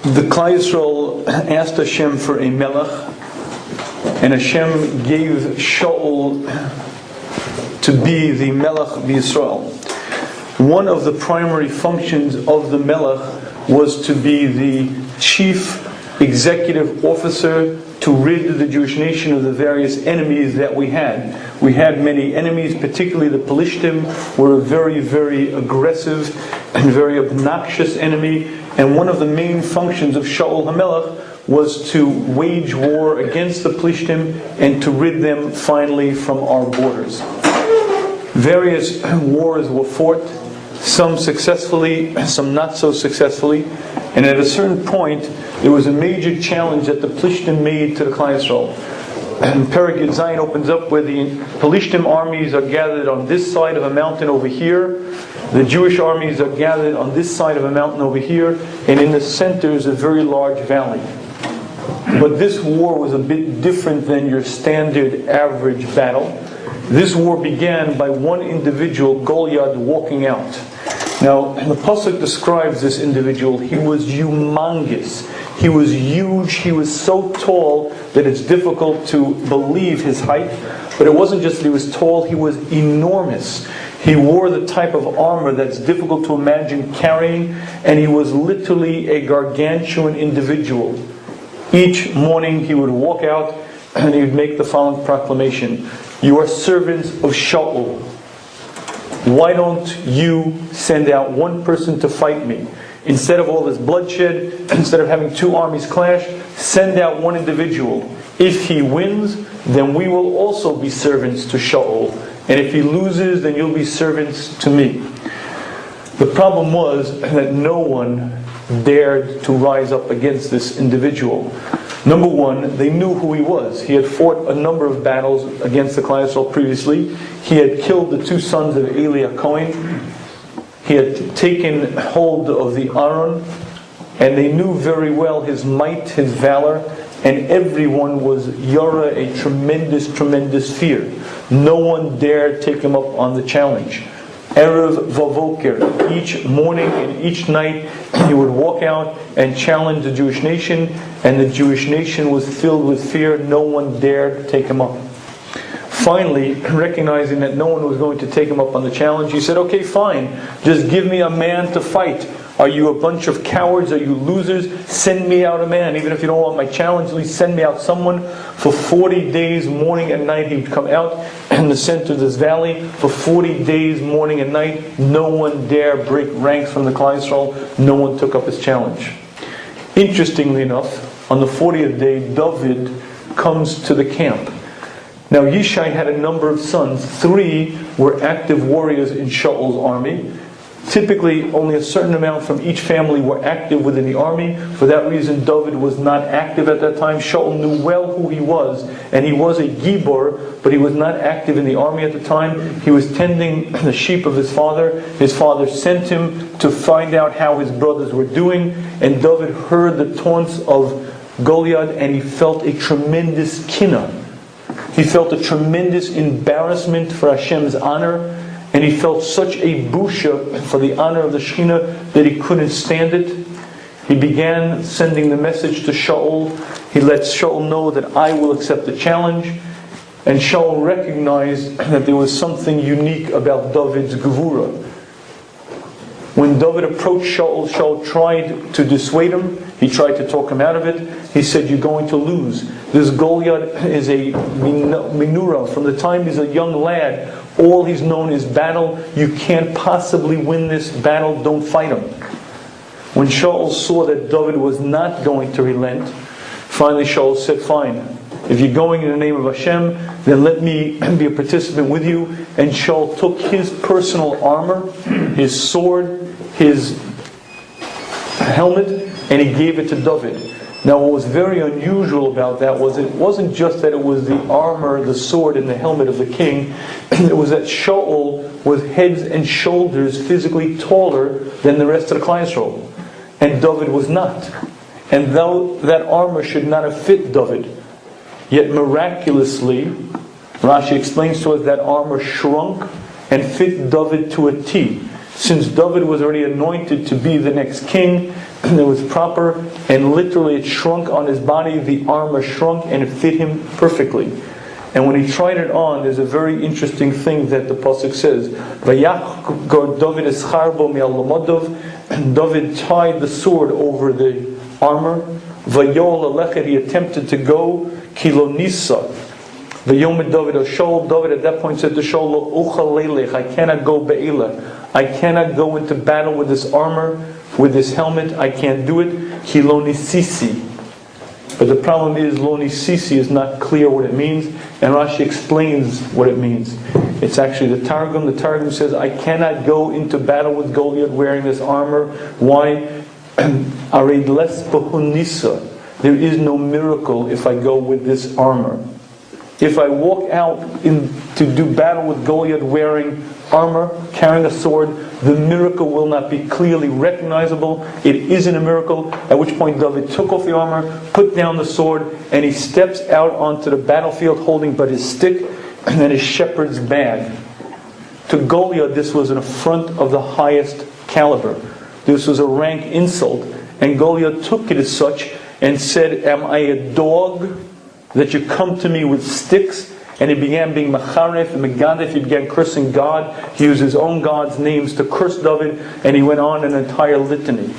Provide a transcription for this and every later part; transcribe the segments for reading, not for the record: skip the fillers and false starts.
The Klal Yisrael asked Hashem for a melech, and Hashem gave Shaul to be the melech of Yisrael. One of the primary functions of the melech was to be the chief executive officer to rid the Jewish nation of the various enemies that we had. We had many enemies, particularly the Pelishtim were a very, very aggressive and very obnoxious enemy. And one of the main functions of Shaul HaMelech was to wage war against the Pelishtim and to rid them finally from our borders. Various wars were fought, some successfully, some not so successfully. And at a certain point, there was a major challenge that the Pelishtim made to the Klal Yisrael. And Perek Yud Zayin opens up where the Pelishtim armies are gathered on this side of a mountain over here. The Jewish armies are gathered on this side of a mountain over here. And in the center is a very large valley. But this war was a bit different than your standard average battle. This war began by one individual, Goliath, walking out. Now, the Pasuk describes this individual. He was humongous. He was huge. He was so tall that it's difficult to believe his height. But it wasn't just that he was tall, he was enormous. He wore the type of armor that's difficult to imagine carrying, and he was literally a gargantuan individual. Each morning he would walk out and he would make the following proclamation: "You are servants of Shaul. Why don't you send out one person to fight me? Instead of all this bloodshed, instead of having two armies clash, send out one individual. If he wins, then we will also be servants to Shaul. And if he loses, then you'll be servants to me." The problem was that no one dared to rise up against this individual. Number one, they knew who he was. He had fought a number of battles against the Klal Yisrael previously. He had killed the two sons of Eli HaKohen. He had taken hold of the Aron. And they knew very well his might, his valor. And everyone was yara, a tremendous, tremendous fear. No one dared take him up on the challenge. Erev Vavoker, each morning and each night, he would walk out and challenge the Jewish nation, and the Jewish nation was filled with fear. No one dared take him up. Finally, recognizing that no one was going to take him up on the challenge, he said, "Okay, fine, just give me a man to fight. Are you a bunch of cowards? Are you losers? Send me out a man. Even if you don't want my challenge, at least send me out someone." For 40 days, morning and night, he'd come out in the center of this valley. For 40 days, morning and night, no one dare break ranks from the Klal Yisrael. No one took up his challenge. Interestingly enough, on the 40th day, David comes to the camp. Now, Yishai had a number of sons. 3 were active warriors in Shaul's army. Typically, only a certain amount from each family were active within the army. For that reason, David was not active at that time. Shaul knew well who he was, and he was a gibor, but he was not active in the army at the time. He was tending the sheep of his father. His father sent him to find out how his brothers were doing, and David heard the taunts of Goliath, and he felt a tremendous kinah. He felt a tremendous embarrassment for Hashem's honor. And he felt such a busha for the honor of the Shekhinah that he couldn't stand it. He began sending the message to Shaul. He let Shaul know that I will accept the challenge. And Shaul recognized that there was something unique about David's gevura. When David approached Shaul, Shaul tried to dissuade him. He tried to talk him out of it. He said, "You're going to lose. This Goliath is a minura. From the time he's a young lad, all he's known is battle. You can't possibly win this battle. Don't fight him." When Shaul saw that David was not going to relent, finally Shaul said, "Fine. If you're going in the name of Hashem, then let me be a participant with you." And Shaul took his personal armor, his sword, his helmet, and he gave it to David. Now, what was very unusual about that was it wasn't just that it was the armor, the sword, and the helmet of the king. It was that Shaul was heads and shoulders physically taller than the rest of the Klal Yisrael, and David was not. And though that armor should not have fit David, yet miraculously, Rashi explains to us that armor shrunk and fit David to a T. Since David was already anointed to be the next king, it was proper, and literally it shrunk on his body, the armor shrunk, and it fit him perfectly. And when he tried it on, there's a very interesting thing that the pasuk says. Vayachgor David escharbo mi'al lamodov. David tied the sword over the armor. Vayol alechet, he attempted to go. Kilo nisa. Vayom David Shaul. David at that point said to Shaul, Ucha leilech, I cannot go be'ela. I cannot go into battle with this armor, with this helmet. I can't do it. Kilo nisisi. But the problem is, lo nisisi is not clear what it means, and Rashi explains what it means. It's actually the Targum. The Targum says, I cannot go into battle with Goliath wearing this armor. Why? Ared les behunisa. There is no miracle if I go with this armor. If I walk out to do battle with Goliath wearing armor, carrying a sword, the miracle will not be clearly recognizable. It isn't a miracle. At which point David took off the armor, put down the sword, and he steps out onto the battlefield holding but his stick and then his shepherd's bag. To Goliath, this was an affront of the highest caliber. This was a rank insult, and Goliath took it as such and said, am I a dog that you come to me with sticks? And he began being macharef and megadef. He began cursing God. He used his own God's names to curse David, and he went on an entire litany.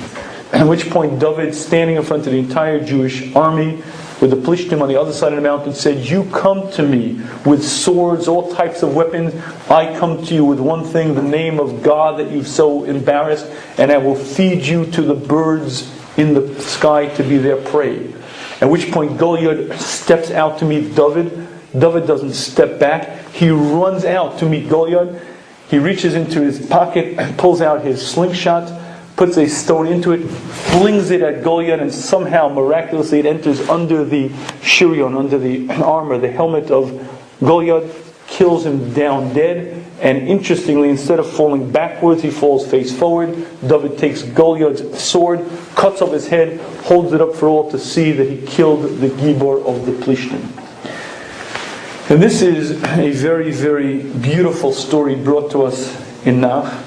At which point David, standing in front of the entire Jewish army with the Plishtim on the other side of the mountain, said, you come to me with swords, all types of weapons. I come to you with one thing, the name of God that you've so embarrassed, and I will feed you to the birds in the sky to be their prey. At which point Goliath steps out to meet David. David doesn't step back. He runs out to meet Goliath. He reaches into his pocket and pulls out his slingshot, puts a stone into it, flings it at Goliath, and somehow, miraculously, it enters under the shirion, under the armor, the helmet of Goliath, kills him down dead. And interestingly, instead of falling backwards, he falls face forward. David takes Goliath's sword, cuts off his head, holds it up for all to see that he killed the Gibor of the Plishtim. And this is a very, very beautiful story brought to us in Nach,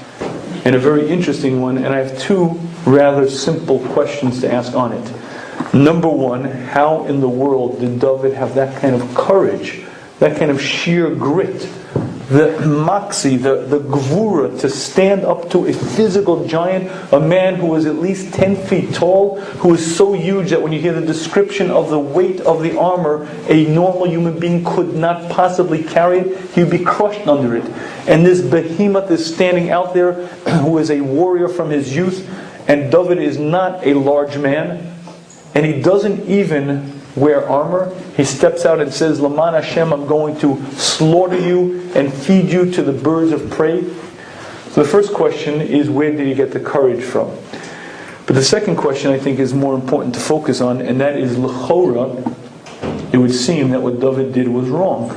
and a very interesting one. And I have two rather simple questions to ask on it. Number one, how in the world did David have that kind of courage, that kind of sheer grit, the maxi, the gvura, to stand up to a physical giant, a man who was at least 10 feet tall, who was so huge that when you hear the description of the weight of the armor, a normal human being could not possibly carry it. He would be crushed under it. And this behemoth is standing out there, who is a warrior from his youth, and David is not a large man, and he doesn't even wear armor. He steps out and says, Laman Hashem, I'm going to slaughter you and feed you to the birds of prey. So the first question is, where did he get the courage from? But the second question, I think, is more important to focus on, and that is, l'chora, it would seem that what David did was wrong.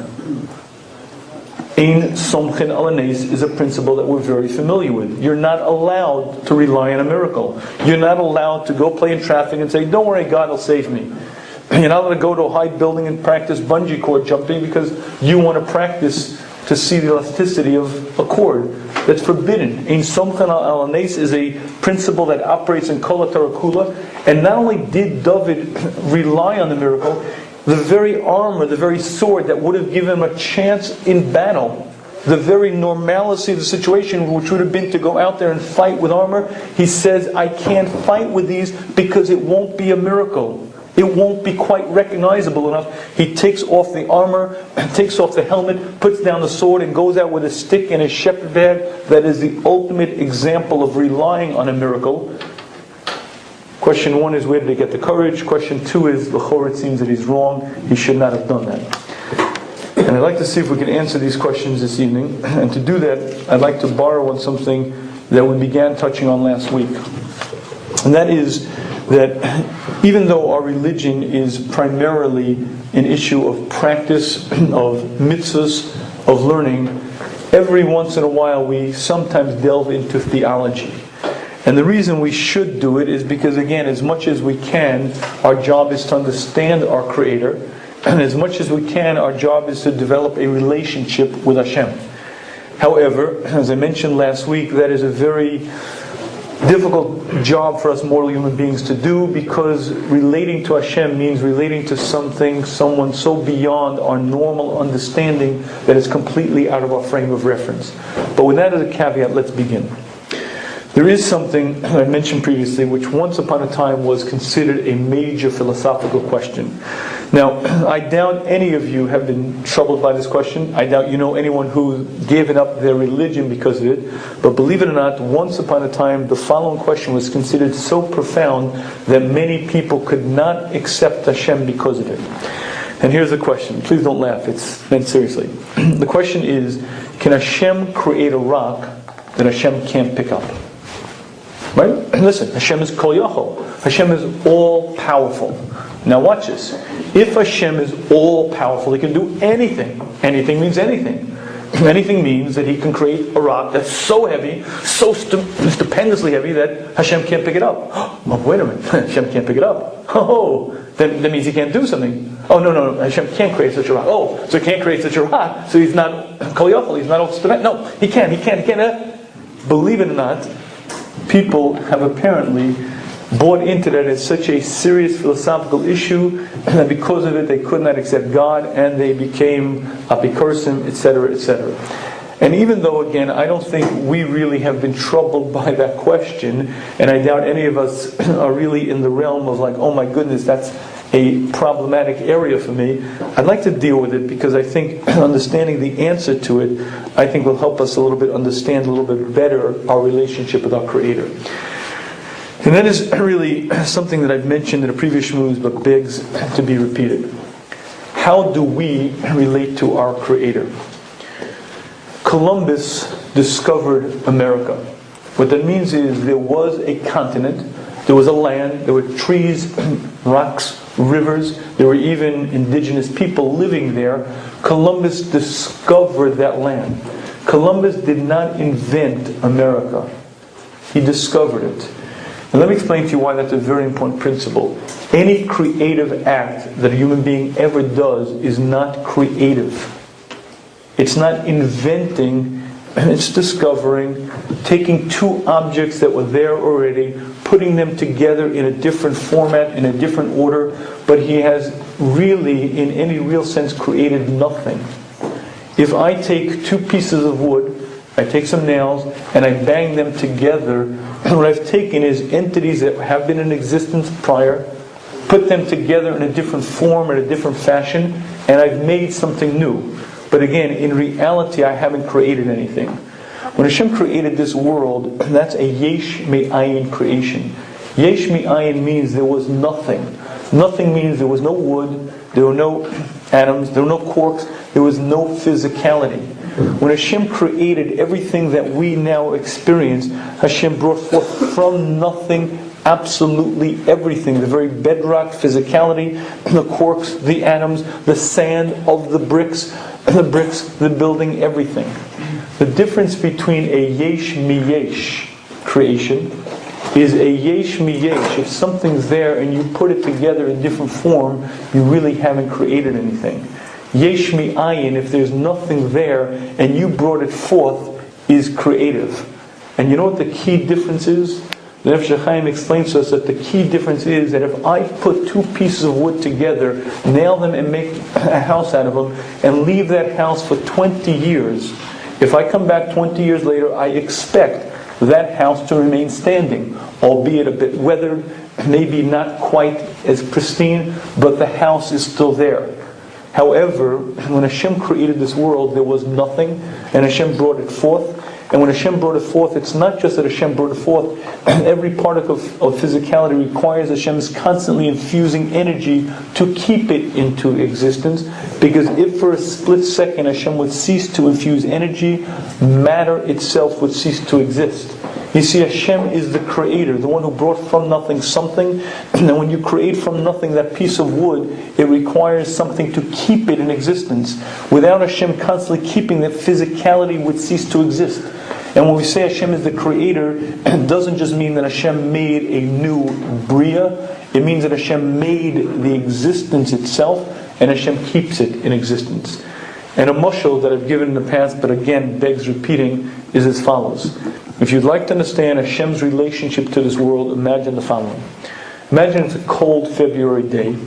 Ein somchen al hanes is a principle that we're very familiar with. You're not allowed to rely on a miracle. You're not allowed to go play in traffic and say, don't worry, God will save me. You're not going to go to a high building and practice bungee cord jumping because you want to practice to see the elasticity of a cord. That's forbidden. Ein somchen al hanes is a principle that operates in kol haTorah kula. And not only did David rely on the miracle, the very armor, the very sword that would have given him a chance in battle, the very normalcy of the situation, which would have been to go out there and fight with armor, he says, I can't fight with these because it won't be a miracle. It won't be quite recognizable enough. He takes off the armor, takes off the helmet, puts down the sword, and goes out with a stick and a shepherd bag. That is the ultimate example of relying on a miracle. Question one is, where did he get the courage? Question two is, l'chora, it seems that he's wrong. He should not have done that. And I'd like to see if we can answer these questions this evening. And to do that, I'd like to borrow on something that we began touching on last week. And that is that even though our religion is primarily an issue of practice, of mitzvahs, of learning, every once in a while we sometimes delve into theology. And the reason we should do it is because, again, as much as we can, our job is to understand our Creator. And as much as we can, our job is to develop a relationship with Hashem. However, as I mentioned last week, that is a very difficult job for us mortal human beings to do, because relating to Hashem means relating to something, someone so beyond our normal understanding that it's completely out of our frame of reference. But with that as a caveat, let's begin. There is something I mentioned previously which once upon a time was considered a major philosophical question. Now, I doubt any of you have been troubled by this question. I doubt you know anyone who gave up their religion because of it. But believe it or not, once upon a time, the following question was considered so profound that many people could not accept Hashem because of it. And here's the question. Please don't laugh. It's meant seriously. The question is, can Hashem create a rock that Hashem can't pick up? Right? Listen, Hashem is Kol Yachol. Hashem is all-powerful. Now watch this. If Hashem is all-powerful, He can do anything. Anything means anything. Anything means that He can create a rock that's so heavy, so stupendously heavy that Hashem can't pick it up. Oh, wait a minute. Hashem can't pick it up. Oh, then that means He can't do something. Oh, no. Hashem can't create such a rock. Oh, so He can't create such a rock, so He's not Kol Yachol. He's not all-stupendous. No, He can't. Believe it or not, people have apparently bought into that as such a serious philosophical issue that because of it they could not accept God and they became apikoursim, etc., etc. And even though, again, I don't think we really have been troubled by that question, and I doubt any of us are really in the realm of like, oh my goodness, that's a problematic area for me, I'd like to deal with it because I think understanding the answer to it, I think will help us a little bit understand a little bit better our relationship with our Creator. And that is really something that I've mentioned in a previous Shmuz, but begs to be repeated. How do we relate to our Creator? Columbus discovered America. What that means is there was a continent, there was a land, there were trees, rocks, rivers, there were even indigenous people living there. Columbus discovered that land. Columbus did not invent America. He discovered it. And let me explain to you why that's a very important principle. Any creative act that a human being ever does is not creative. It's not inventing, it's discovering, taking two objects that were there already, putting them together in a different format, in a different order, but he has really, in any real sense, created nothing. If I take two pieces of wood, I take some nails, and I bang them together, what I've taken is entities that have been in existence prior, put them together in a different form, in a different fashion, and I've made something new. But again, in reality, I haven't created anything. When Hashem created this world, that's a yesh me'ayin creation. Yesh me'ayin means there was nothing. Nothing means there was no wood, there were no atoms, there were no quarks, there was no physicality. When Hashem created everything that we now experience, Hashem brought forth from nothing absolutely everything. The very bedrock, physicality, the quarks, the atoms, the sand of the bricks, the building, everything. The difference between a yesh mi-yesh creation is a yesh mi-yesh. If something's there and you put it together in different form, you really haven't created anything. Yesh mi-ayin, if there's nothing there and you brought it forth, is creative. And you know what the key difference is? The Nefesh HaChaim explains to us that the key difference is that if I put two pieces of wood together, nail them and make a house out of them, and leave that house for 20 years, if I come back 20 years later, I expect that house to remain standing, albeit a bit weathered, maybe not quite as pristine, but the house is still there. However, when Hashem created this world, there was nothing, and Hashem brought it forth. And when Hashem brought it forth, it's not just that Hashem brought it forth. Every particle of physicality requires Hashem's constantly infusing energy to keep it into existence. Because if for a split second Hashem would cease to infuse energy, matter itself would cease to exist. You see, Hashem is the creator, the one who brought from nothing something. And when you create from nothing that piece of wood, it requires something to keep it in existence. Without Hashem constantly keeping that, physicality would cease to exist. And when we say Hashem is the creator, it doesn't just mean that Hashem made a new Bria. It means that Hashem made the existence itself, and Hashem keeps it in existence. And a mushal that I've given in the past, but again begs repeating, is as follows. If you'd like to understand Hashem's relationship to this world, imagine the following. Imagine it's a cold February day,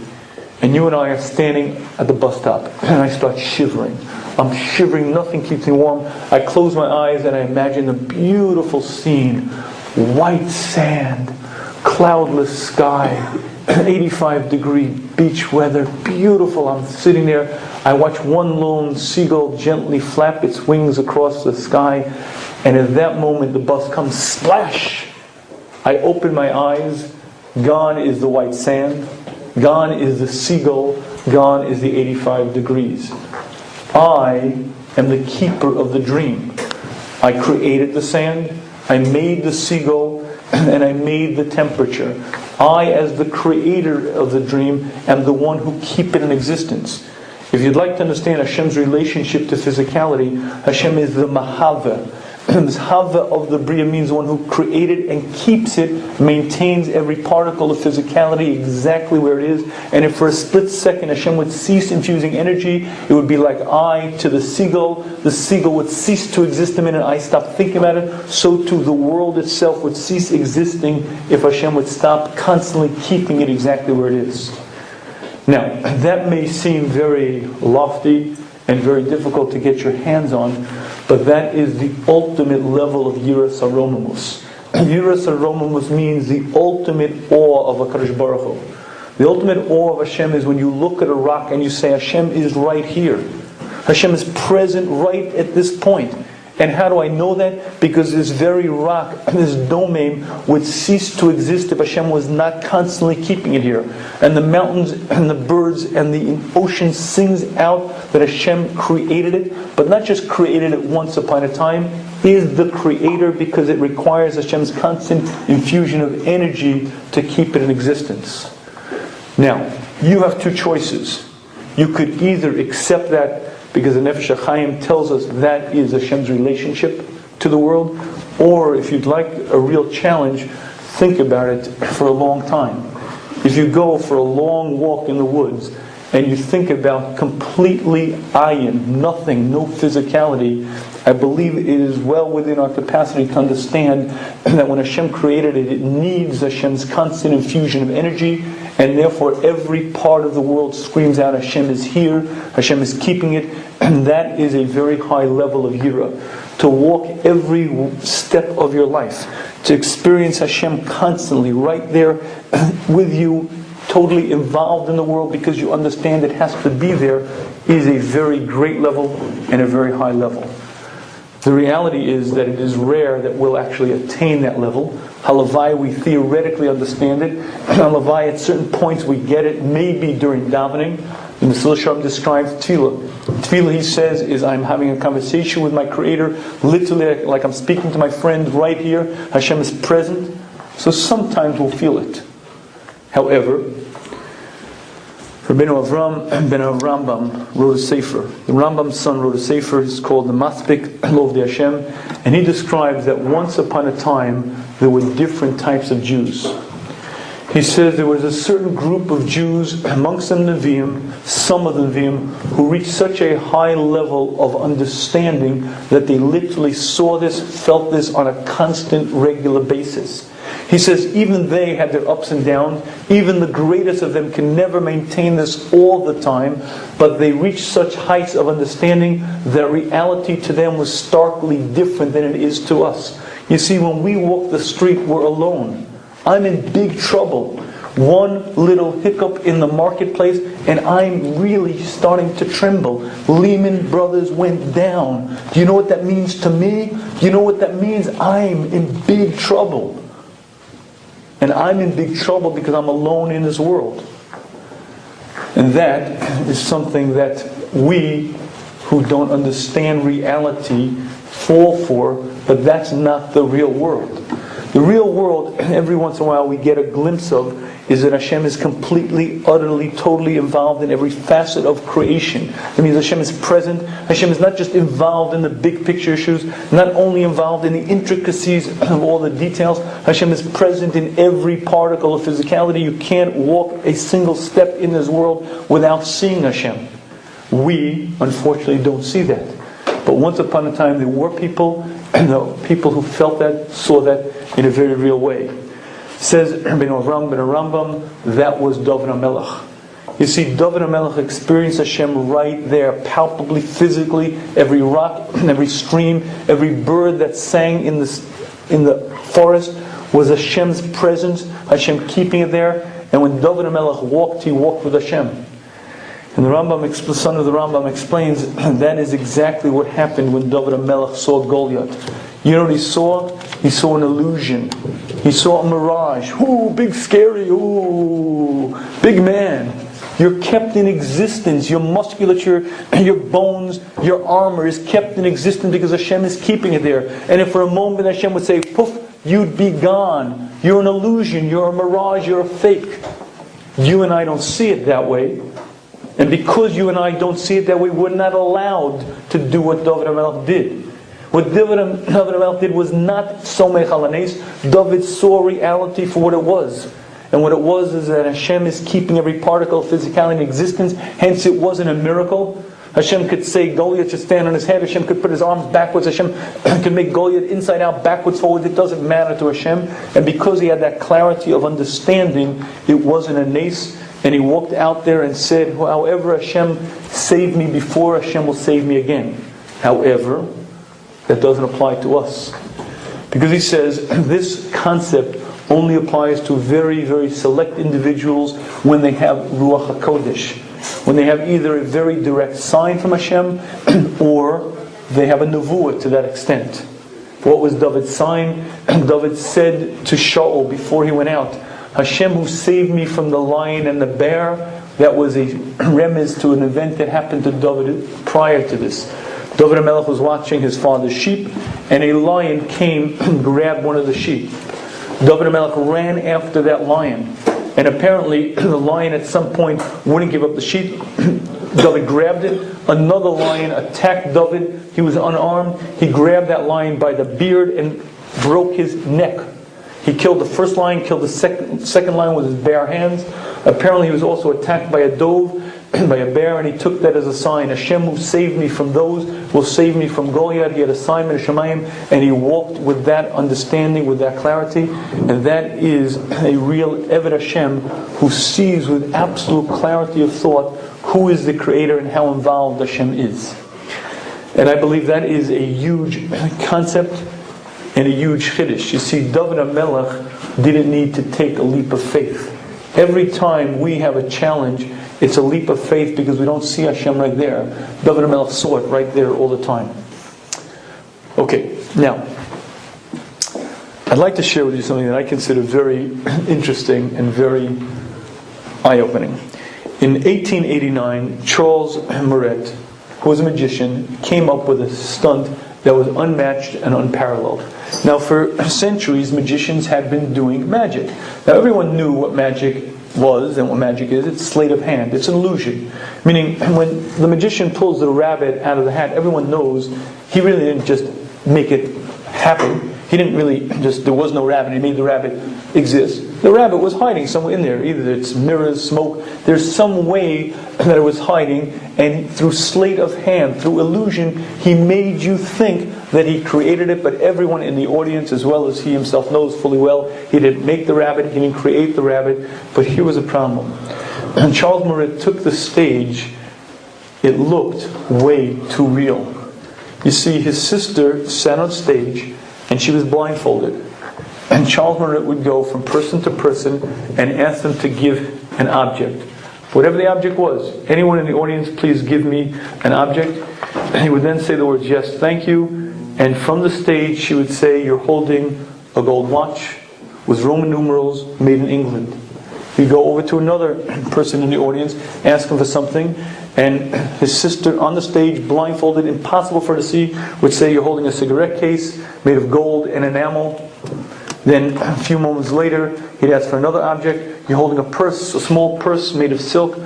and you and I are standing at the bus stop, and I start shivering. I'm shivering, nothing keeps me warm. I close my eyes and I imagine a beautiful scene. White sand, cloudless sky, 85-degree beach weather, beautiful. I'm sitting there. I watch one lone seagull gently flap its wings across the sky, and at that moment the bus comes splash. I open my eyes. Gone is the white sand. Gone is the seagull. Gone is the 85 degrees. I am the keeper of the dream. I created the sand, I made the seagull, and I made the temperature. I, as the creator of the dream, am the one who keep it in existence. If you'd like to understand Hashem's relationship to physicality, Hashem is the Mahava. This Hava of the Bria means the one who created and keeps it, maintains every particle of physicality exactly where it is. And if for a split second Hashem would cease infusing energy, it would be like I to the seagull would cease to exist a minute, I stop thinking about it. So too the world itself would cease existing if Hashem would stop constantly keeping it exactly where it is. Now, that may seem very lofty and very difficult to get your hands on, but that is the ultimate level of Yiras HaRomamus. Yiras HaRomamus means the ultimate awe of HaKadosh Baruch Hu. The ultimate awe of Hashem is when you look at a rock and you say, Hashem is right here. Hashem is present right at this point. And how do I know that? Because this very rock, this domain, would cease to exist if Hashem was not constantly keeping it here. And the mountains and the birds and the ocean sings out that Hashem created it, but not just created it once upon a time, is the creator because it requires Hashem's constant infusion of energy to keep it in existence. Now, you have two choices. You could either accept that because the Nefesh HaChaim tells us that is Hashem's relationship to the world, or if you'd like a real challenge, think about it for a long time. If you go for a long walk in the woods and you think about completely ayin, nothing, no physicality, I believe it is well within our capacity to understand that when Hashem created it, it needs Hashem's constant infusion of energy, and therefore every part of the world screams out, Hashem is here, Hashem is keeping it, and that is a very high level of Yira. To walk every step of your life, to experience Hashem constantly right there with you, totally involved in the world because you understand it has to be there, is a very great level and a very high level. The reality is that it is rare that we'll actually attain that level. Halavai, we theoretically understand it. Halavai, at certain points we get it, maybe during davening. And the Mesillas Yesharim describes tefillah. Tefillah, he says, is I'm having a conversation with my Creator, literally like I'm speaking to my friend right here. Hashem is present. So sometimes we'll feel it. However, Rabbeinu Avram ben Rambam wrote a sefer. The Rambam's son wrote a sefer. It's called the Maspik Lovdei Hashem, and he describes that once upon a time there were different types of Jews. He says there was a certain group of Jews, amongst them Nevi'im, some of the Nevi'im, who reached such a high level of understanding that they literally saw this, felt this on a constant, regular basis. He says even they had their ups and downs. Even the greatest of them can never maintain this all the time. But they reached such heights of understanding that reality to them was starkly different than it is to us. You see, when we walk the street, we're alone. I'm in big trouble. One little hiccup in the marketplace and I'm really starting to tremble. Lehman Brothers went down. Do you know what that means to me? Do you know what that means? I'm in big trouble. And I'm in big trouble because I'm alone in this world. And that is something that we who don't understand reality fall for, but that's not the real world. The real world, every once in a while we get a glimpse of, is that Hashem is completely, utterly, totally involved in every facet of creation. That means Hashem is present. Hashem is not just involved in the big picture issues, not only involved in the intricacies of all the details. Hashem is present in every particle of physicality. You can't walk a single step in this world without seeing Hashem. We, unfortunately, don't see that. But once upon a time, there were people, and the people who felt that, saw that in a very real way. It says, Ben Rambam, that was Daven HaMelech. You see, Daven HaMelech experienced Hashem right there, palpably, physically. Every rock, every stream, every bird that sang in the forest was Hashem's presence, Hashem keeping it there. And when Daven HaMelech walked, he walked with Hashem. And the son of the Rambam explains that is exactly what happened when David HaMelech saw Goliath. You know what he saw? He saw an illusion. He saw a mirage. Ooh, big scary. Ooh, big man. You're kept in existence. Your musculature, your bones, your armor is kept in existence because Hashem is keeping it there. And if for a moment Hashem would say, poof, you'd be gone. You're an illusion. You're a mirage. You're a fake. You and I don't see it that way. And because you and I don't see it that way, we're not allowed to do what David HaMelech did. What David HaMelech did was not somech al hanes. David saw reality for what it was. And what it was is that Hashem is keeping every particle of physicality in existence. Hence it wasn't a miracle. Hashem could say Goliath should stand on his head. Hashem could put his arms backwards. Hashem could make Goliath inside out, backwards, forward. It doesn't matter to Hashem. And because he had that clarity of understanding, it wasn't a nace. And he walked out there and said, however Hashem saved me before, Hashem will save me again. However, that doesn't apply to us. Because he says, this concept only applies to very, very select individuals when they have Ruach HaKodesh. When they have either a very direct sign from Hashem, or they have a nevuah to that extent. What was David's sign? David said to Shaul before he went out, Hashem who saved me from the lion and the bear. That was a remez to an event that happened to David prior to this. David HaMelech was watching his father's sheep, and a lion came and grabbed one of the sheep. David HaMelech ran after that lion, and apparently the lion at some point wouldn't give up the sheep. David grabbed it. Another lion attacked David. He was unarmed. He grabbed that lion by the beard and broke his neck. He killed the first lion, killed the second lion with his bare hands. Apparently he was also attacked by a dove, by a bear, and he took that as a sign. Hashem who saved me from those will save me from Goliath. He had a sign in Shemayim, and he walked with that understanding, with that clarity. And that is a real Eved Hashem who sees with absolute clarity of thought who is the Creator and how involved Hashem is. And I believe that is a huge concept and a huge chiddush. You see, David HaMelech didn't need to take a leap of faith. Every time we have a challenge, it's a leap of faith because we don't see Hashem right there. David HaMelech saw it right there all the time. Okay, now, I'd like to share with you something that I consider very interesting and very eye-opening. In 1889, Charles Moret, who was a magician, came up with a stunt that was unmatched and unparalleled. Now, for centuries, magicians had been doing magic. Now, everyone knew what magic was and what magic is. It's sleight of hand. It's an illusion. Meaning, when the magician pulls the rabbit out of the hat, everyone knows he really didn't just make it happen. He didn't really just, there was no rabbit, he made the rabbit exist. The rabbit was hiding somewhere in there. Either it's mirrors, smoke, there's some way that it was hiding, and through sleight of hand, through illusion, he made you think that he created it, but everyone in the audience, as well as he himself knows fully well, he didn't make the rabbit, he didn't create the rabbit. But here was a problem. When Charles Moret took the stage, it looked way too real. You see, his sister sat on stage, and she was blindfolded. And Charles Moret would go from person to person and ask them to give an object. Whatever the object was. Anyone in the audience, please give me an object. And he would then say the words, yes, thank you. And from the stage, she would say, you're holding a gold watch with Roman numerals made in England. He'd go over to another person in the audience, ask him for something, and his sister on the stage, blindfolded, impossible for her to see, would say, you're holding a cigarette case made of gold and enamel. Then a few moments later, he'd ask for another object. You're holding a purse, a small purse made of silk.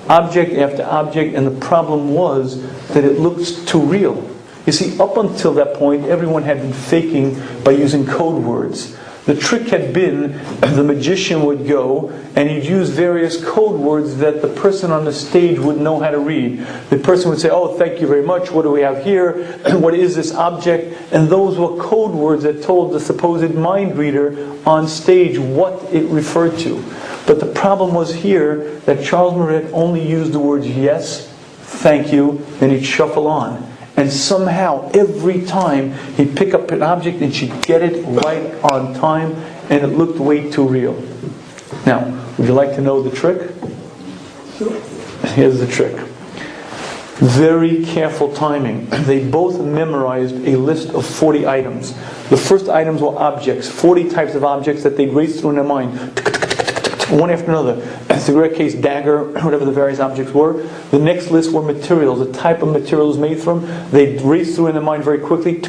Object after object, and the problem was that it looked too real. You see, up until that point, everyone had been faking by using code words. The trick had been the magician would go and he'd use various code words that the person on the stage would know how to read. The person would say, "Oh, thank you very much. What do we have here? What is this object?" And those were code words that told the supposed mind reader on stage what it referred to. But the problem was here that Charles Moret only used the words yes, thank you, then he'd shuffle on. And somehow, every time, he'd pick up an object and she'd get it right on time, and it looked way too real. Now, would you like to know the trick? Here's the trick. Very careful timing. They both memorized a list of 40 items. The first items were objects, 40 types of objects that they'd race through in their mind, one after another. A cigarette case, dagger, whatever the various objects were. The next list were materials, the type of material it was made from. They'd race through in their mind very quickly,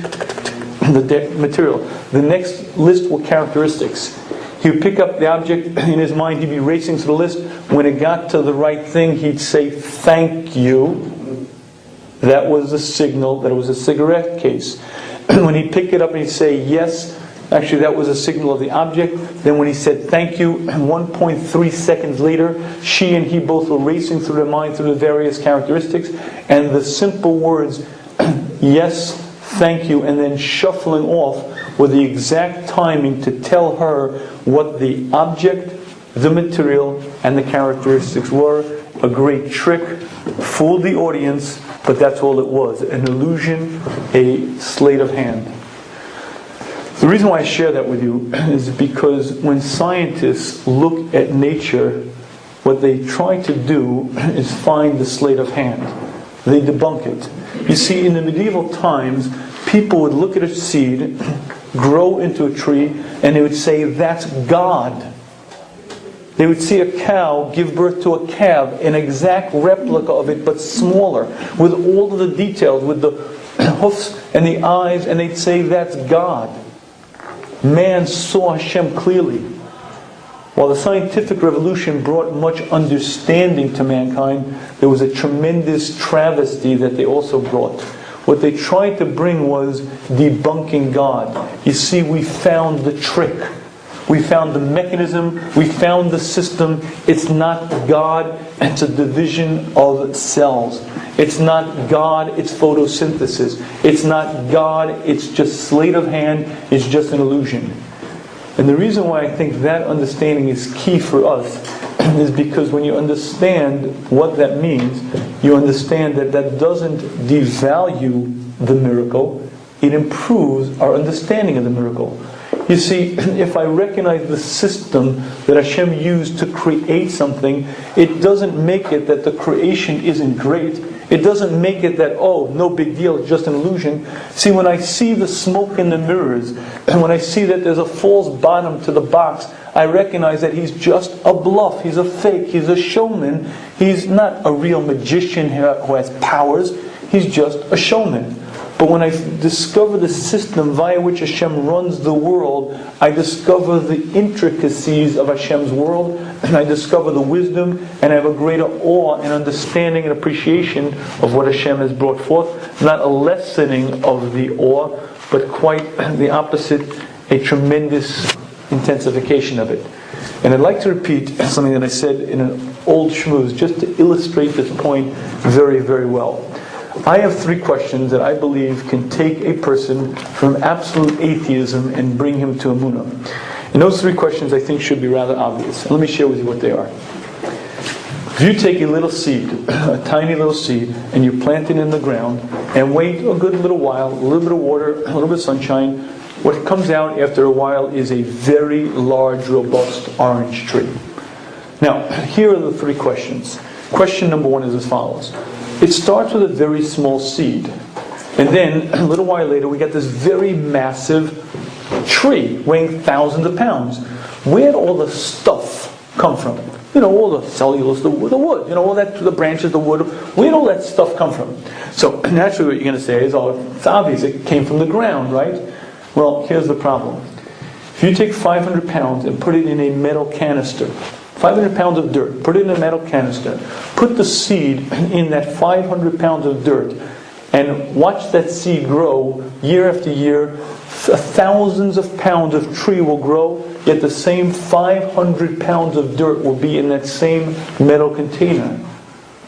the material. The next list were characteristics. He would pick up the object in his mind, he'd be racing through the list. When it got to the right thing, he'd say, "Thank you." That was the signal that it was a cigarette case. When he'd pick it up and he'd say, "Yes," actually that was a signal of the object. Then when he said "thank you," 1.3 seconds later, she and he both were racing through their mind through the various characteristics. And the simple words, "yes, thank you," and then shuffling off were the exact timing to tell her what the object, the material, and the characteristics were. A great trick, fooled the audience, but that's all it was. An illusion, a sleight of hand. The reason why I share that with you is because when scientists look at nature, what they try to do is find the sleight of hand. They debunk it. You see, in the medieval times, people would look at a seed, grow into a tree, and they would say, "That's God." They would see a cow give birth to a calf, an exact replica of it, but smaller, with all of the details, with the hoofs and the eyes, and they'd say, "That's God." Man saw Hashem clearly. While the scientific revolution brought much understanding to mankind, there was a tremendous travesty that they also brought. What they tried to bring was debunking God. You see, we found the trick. We found the mechanism. We found the system. It's not God. It's a division of cells. It's not God. It's photosynthesis. It's not God. It's just sleight of hand. It's just an illusion. And the reason why I think that understanding is key for us is because when you understand what that means, you understand that that doesn't devalue the miracle. It improves our understanding of the miracle. You see, if I recognize the system that Hashem used to create something, it doesn't make it that the creation isn't great. It doesn't make it that, oh, no big deal, it's just an illusion. See, when I see the smoke in the mirrors, and when I see that there's a false bottom to the box, I recognize that he's just a bluff, he's a fake, he's a showman. He's not a real magician who has powers, he's just a showman. But when I discover the system via which Hashem runs the world, I discover the intricacies of Hashem's world, and I discover the wisdom, and I have a greater awe and understanding and appreciation of what Hashem has brought forth. Not a lessening of the awe, but quite the opposite, a tremendous intensification of it. And I'd like to repeat something that I said in an old Shmuz, just to illustrate this point very, very well. I have 3 questions that I believe can take a person from absolute atheism and bring him to Emunah. And those 3 questions I think should be rather obvious. And let me share with you what they are. If you take a little seed, a tiny little seed, and you plant it in the ground, and wait a good little while, a little bit of water, a little bit of sunshine, what comes out after a while is a very large, robust orange tree. Now, here are the 3 questions. Question number 1 is as follows. It starts with a very small seed. And then, a little while later, we get this very massive tree weighing thousands of pounds. Where did all the stuff come from? You know, all the cellulose, the wood, you know, all that, the branches, the wood. Where did all that stuff come from? So, naturally what you're going to say is, oh, it's obvious, it came from the ground, right? Well, here's the problem. If you take 500 pounds and put it in a metal canister, 500 pounds of dirt, put it in a metal canister, put the seed in that 500 pounds of dirt, and watch that seed grow year after year. Thousands of pounds of tree will grow, yet the same 500 pounds of dirt will be in that same metal container.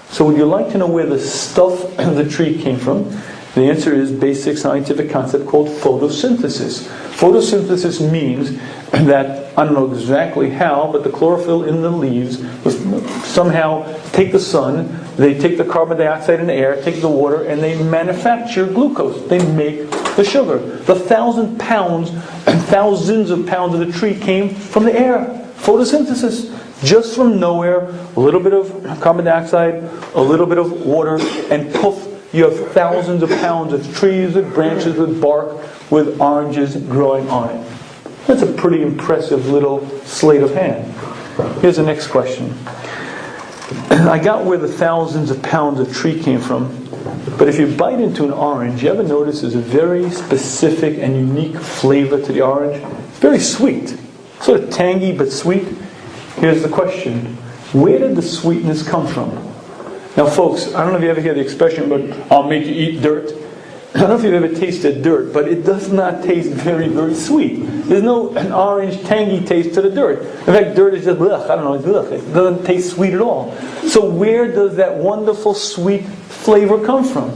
So would you like to know where the stuff of the tree came from? The answer is basic scientific concept called photosynthesis. Photosynthesis means that, I don't know exactly how, but the chlorophyll in the leaves somehow take the sun, they take the carbon dioxide in the air, take the water, and they manufacture glucose. They make the sugar. The 1,000 pounds and thousands of pounds of the tree came from the air. Photosynthesis. Just from nowhere, a little bit of carbon dioxide, a little bit of water, and poof, you have thousands of pounds of trees with branches, with bark, with oranges growing on it. That's a pretty impressive little sleight of hand. Here's the next question. I got where the thousands of pounds of tree came from, but if you bite into an orange, you ever notice there's a very specific and unique flavor to the orange? It's very sweet. Sort of tangy but sweet. Here's the question. Where did the sweetness come from? Now folks, I don't know if you ever hear the expression, but I'll make you eat dirt. I don't know if you've ever tasted dirt, but it does not taste very, very sweet. There's no an orange, tangy taste to the dirt. In fact, dirt is just, ugh, I don't know, it's ugh. It doesn't taste sweet at all. So where does that wonderful sweet flavor come from?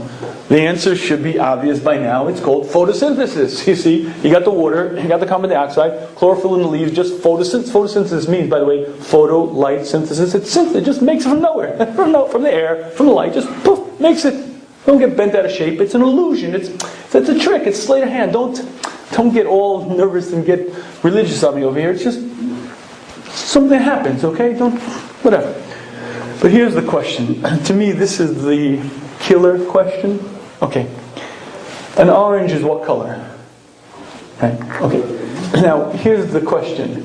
The answer should be obvious by now. It's called photosynthesis. You see, you got the water, you got the carbon dioxide, chlorophyll in the leaves, just photosynthesis. Photosynthesis means, by the way, photo, light, synthesis. It just makes it from nowhere. From the air, from the light, just poof, makes it. Don't get bent out of shape. It's an illusion. It's a trick. It's sleight of hand. Don't get all nervous and get religious on me over here. It's just something happens, okay? Whatever. But here's the question. To me, this is the killer question. Okay. An orange is what color? Right. Okay. Now, here's the question.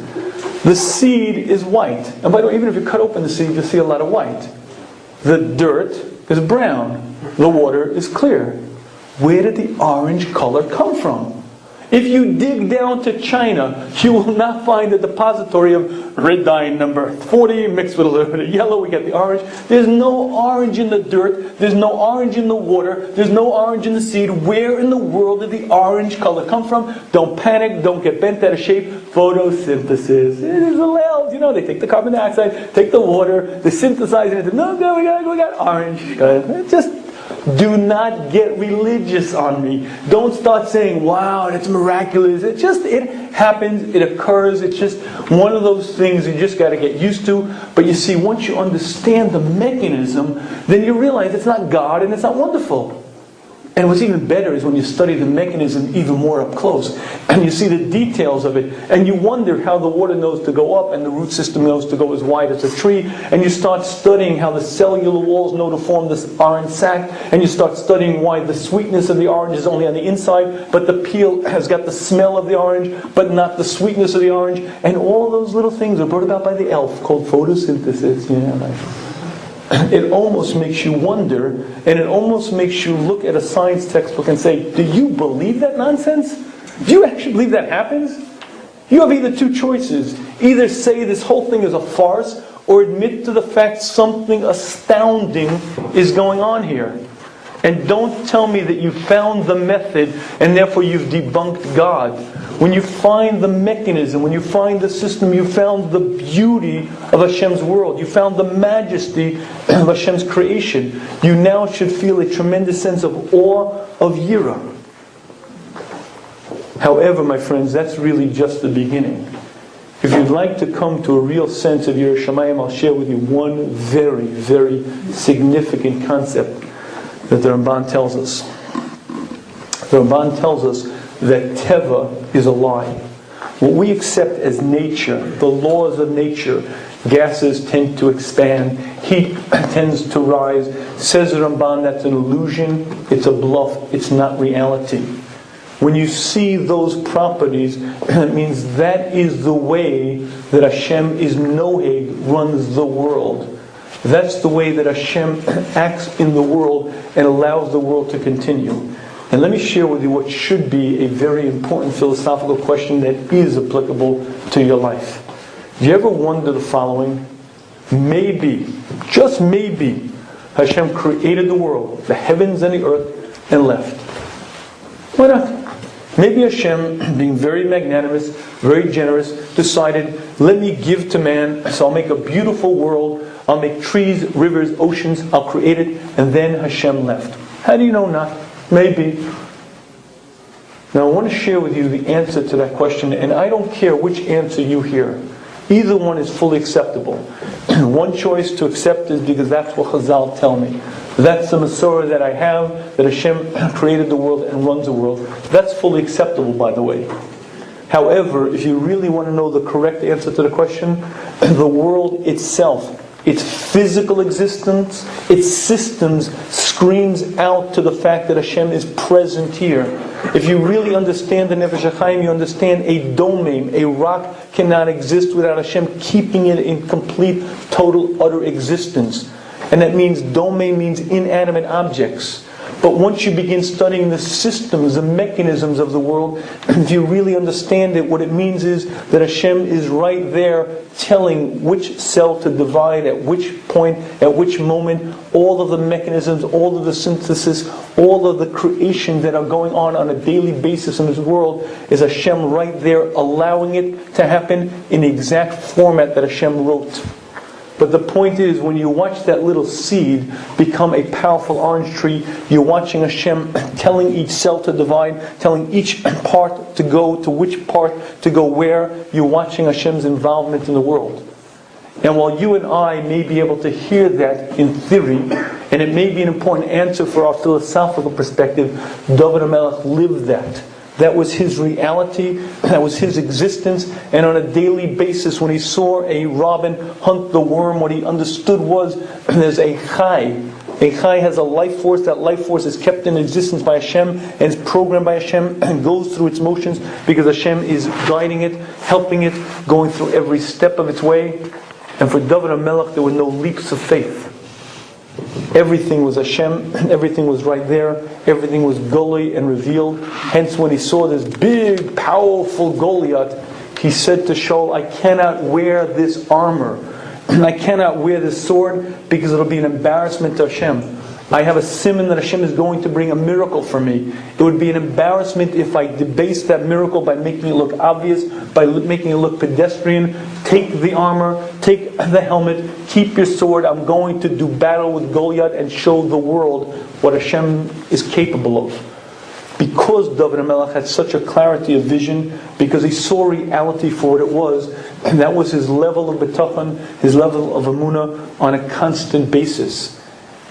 The seed is white. And by the way, even if you cut open the seed, you'll see a lot of white. The dirt is brown. The water is clear. Where did the orange color come from? If you dig down to China, you will not find a depository of red dye number 40 mixed with a little bit of yellow. We get the orange. There's no orange in the dirt. There's no orange in the water. There's no orange in the seed. Where in the world did the orange color come from? Don't panic. Don't get bent out of shape. Photosynthesis. It is allowed. You know, they take the carbon dioxide, take the water, they synthesize it. No, we got orange. Just do not get religious on me. Don't start saying, wow, that's miraculous. It happens, it occurs, it's just one of those things you just got to get used to. But you see, once you understand the mechanism, then you realize it's not God and it's not wonderful. And what's even better is when you study the mechanism even more up close, and you see the details of it, and you wonder how the water knows to go up, and the root system knows to go as wide as a tree, and you start studying how the cellular walls know to form this orange sac, and you start studying why the sweetness of the orange is only on the inside, but the peel has got the smell of the orange, but not the sweetness of the orange, and all those little things are brought about by the elf called photosynthesis. It almost makes you wonder, and it almost makes you look at a science textbook and say, do you believe that nonsense? Do you actually believe that happens? You have either two choices. Either say this whole thing is a farce, or admit to the fact something astounding is going on here. And don't tell me that you found the method and therefore you've debunked God. When you find the mechanism, when you find the system, you found the beauty of Hashem's world. You found the majesty of Hashem's creation. You now should feel a tremendous sense of awe, of yira. However, my friends, that's really just the beginning. If you'd like to come to a real sense of Yiras Shamayim, I'll share with you one very, very significant concept that the Ramban tells us. The Ramban tells us that Teva is a lie. What we accept as nature, the laws of nature, gases tend to expand, heat tends to rise. Says the Ramban, that's an illusion, it's a bluff, it's not reality. When you see those properties, it means that is the way that Hashem is Noheg, runs the world. That's the way that Hashem acts in the world and allows the world to continue. And let me share with you what should be a very important philosophical question that is applicable to your life. Do you ever wonder the following? Maybe, just maybe, Hashem created the world, the heavens and the earth, and left. Why not? Maybe Hashem, being very magnanimous, very generous, decided, let me give to man, so I'll make a beautiful world, I'll make trees, rivers, oceans, I'll create it, and then Hashem left. How do you know not? Maybe. Now I want to share with you the answer to that question, and I don't care which answer you hear. Either one is fully acceptable. One choice to accept is because that's what Chazal tell me. That's the Masorah that I have, that Hashem created the world and runs the world. That's fully acceptable, by the way. However, if you really want to know the correct answer to the question, the world itself, its physical existence, its systems, screams out to the fact that Hashem is present here. If you really understand the Nefesh HaChaim, you understand a domain, a rock cannot exist without Hashem keeping it in complete, total, utter existence. And that means domain means inanimate objects. But once you begin studying the systems, the mechanisms of the world, if you really understand it, what it means is that Hashem is right there telling which cell to divide, at which point, at which moment, all of the mechanisms, all of the synthesis, all of the creation that are going on a daily basis in this world, is Hashem right there allowing it to happen in the exact format that Hashem wrote. But the point is, when you watch that little seed become a powerful orange tree, you're watching Hashem telling each cell to divide, telling each part to go to which part to go where. You're watching Hashem's involvement in the world. And while you and I may be able to hear that in theory, and it may be an important answer for our philosophical perspective, David HaMelech lived that. That was his reality, that was his existence, and on a daily basis when he saw a robin hunt the worm, what he understood was there's a chai. A chai has a life force, that life force is kept in existence by Hashem, and is programmed by Hashem, and goes through its motions because Hashem is guiding it, helping it, going through every step of its way. And for David HaMelech there were no leaps of faith. Everything was Hashem, everything was right there, everything was Goli and revealed. Hence when he saw this big, powerful Goliath, he said to Shaul, I cannot wear this armor, I cannot wear this sword because it'll be an embarrassment to Hashem. I have a simon that Hashem is going to bring a miracle for me. It would be an embarrassment if I debase that miracle by making it look obvious, by making it look pedestrian. Take the armor, take the helmet, keep your sword. I'm going to do battle with Goliath and show the world what Hashem is capable of. Because David HaMelech had such a clarity of vision, because he saw reality for what it was, and that was his level of betachon, his level of emunah on a constant basis.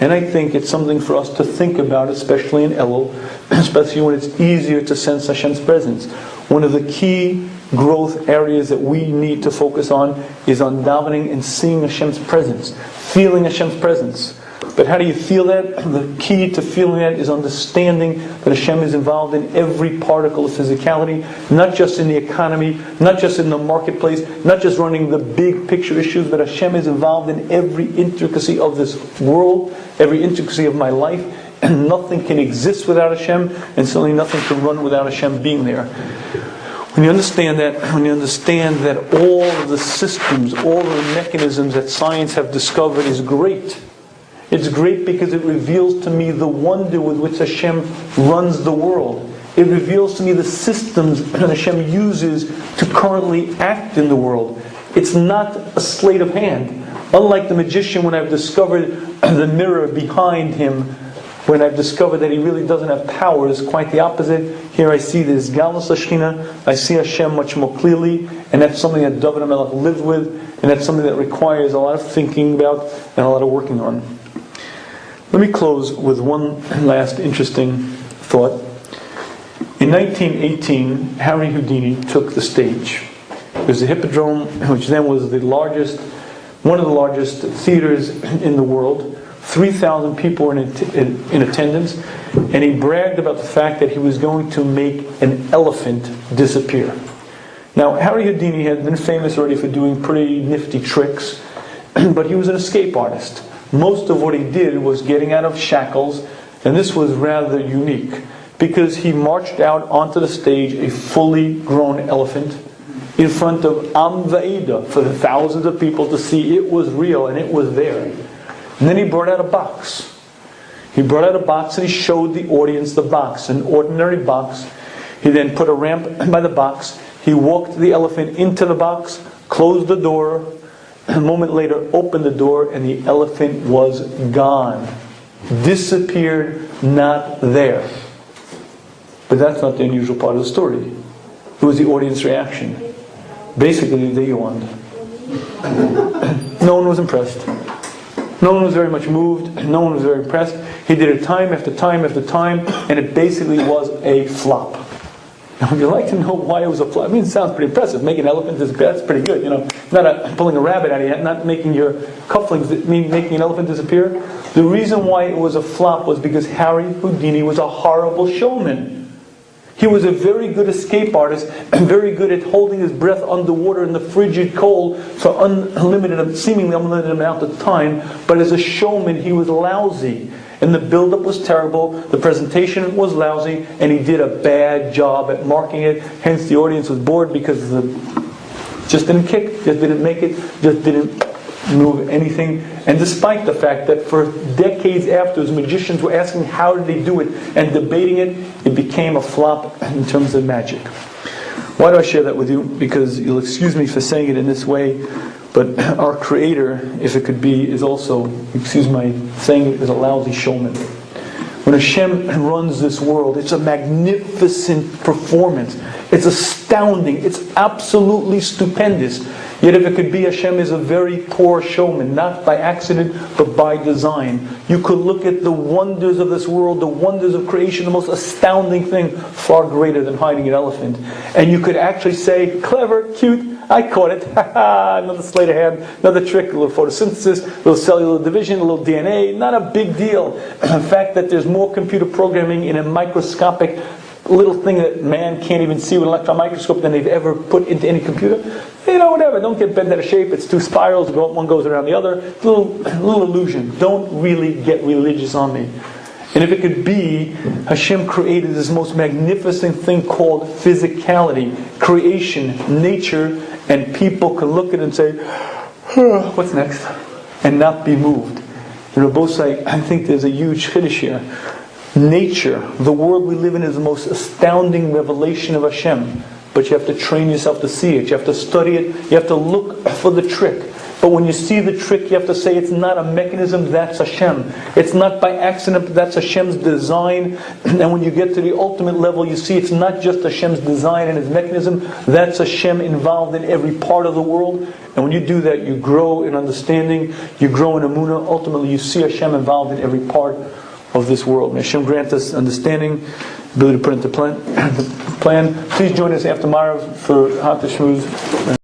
And I think it's something for us to think about, especially in Elul, especially when it's easier to sense Hashem's presence. One of the key growth areas that we need to focus on is on davening and seeing Hashem's presence, feeling Hashem's presence. But how do you feel that? The key to feeling that is understanding that Hashem is involved in every particle of physicality, not just in the economy, not just in the marketplace, not just running the big picture issues, but Hashem is involved in every intricacy of this world, every intricacy of my life, and nothing can exist without Hashem, and certainly nothing can run without Hashem being there. When you understand that all of the systems, all of the mechanisms that science have discovered is great. It's great because it reveals to me the wonder with which Hashem runs the world. It reveals to me the systems that Hashem uses to currently act in the world. It's not a sleight of hand. Unlike the magician, when I've discovered the mirror behind him, when I've discovered that he really doesn't have powers, quite the opposite. Here I see this Galus Shechina, I see Hashem much more clearly, and that's something that David HaMelech lived with, and that's something that requires a lot of thinking about and a lot of working on. Let me close with one last interesting thought. In 1918, Harry Houdini took the stage. It was the Hippodrome, which then was one of the largest theaters in the world. 3,000 people were in attendance, and he bragged about the fact that he was going to make an elephant disappear. Now, Harry Houdini had been famous already for doing pretty nifty tricks, but he was an escape artist. Most of what he did was getting out of shackles, and this was rather unique, because he marched out onto the stage a fully grown elephant in front of Am Va'ida for the thousands of people to see it was real and it was there. And then he brought out a box. He brought out a box and he showed the audience the box, an ordinary box. He then put a ramp by the box. He walked the elephant into the box, closed the door. A moment later, opened the door, and the elephant was gone. Disappeared, not there. But that's not the unusual part of the story. It was the audience reaction. Basically, they yawned. No one was impressed. No one was very much moved. No one was very impressed. He did it time after time after time, and it basically was a flop. Now, would you like to know why it was a flop? I mean, it sounds pretty impressive. Making an elephant disappear, that's pretty good. Not pulling a rabbit out of your head, not making your cufflinks, making an elephant disappear. The reason why it was a flop was because Harry Houdini was a horrible showman. He was a very good escape artist and very good at holding his breath underwater in the frigid cold for seemingly unlimited amount of time. But as a showman, he was lousy. And the build-up was terrible, the presentation was lousy, and he did a bad job at marking it. Hence the audience was bored because just didn't kick, just didn't make it, just didn't move anything. And despite the fact that for decades afterwards, magicians were asking how did they do it and debating it, it became a flop in terms of magic. Why do I share that with you? Because you'll excuse me for saying it in this way, but our Creator, if it could be, is also, excuse my saying it, is a lousy showman. When Hashem runs this world, it's a magnificent performance. It's astounding. It's absolutely stupendous. Yet if it could be, Hashem is a very poor showman, not by accident, but by design. You could look at the wonders of this world, the wonders of creation, the most astounding thing, far greater than hiding an elephant. And you could actually say, clever, cute, I caught it. Another sleight of hand, another trick, a little photosynthesis, a little cellular division, a little DNA. Not a big deal. The fact that there's more computer programming in a microscopic little thing that man can't even see with an electron microscope than they've ever put into any computer. Whatever. Don't get bent out of shape. It's two spirals. One goes around the other. It's a little illusion. Don't really get religious on me. And if it could be, Hashem created this most magnificent thing called physicality, creation, nature, and people can look at it and say, what's next? And not be moved. Both say, I think there's a huge chiddush here. Nature, the world we live in, is the most astounding revelation of Hashem. But you have to train yourself to see it. You have to study it. You have to look for the trick. But when you see the trick, you have to say it's not a mechanism, that's Hashem. It's not by accident, that's Hashem's design. And when you get to the ultimate level, you see it's not just Hashem's design and His mechanism, that's Hashem involved in every part of the world. And when you do that, you grow in understanding, you grow in emunah. Ultimately, you see Hashem involved in every part of this world. May Hashem grant us understanding, ability to put into plan. Please join us after Marav for Shmuz.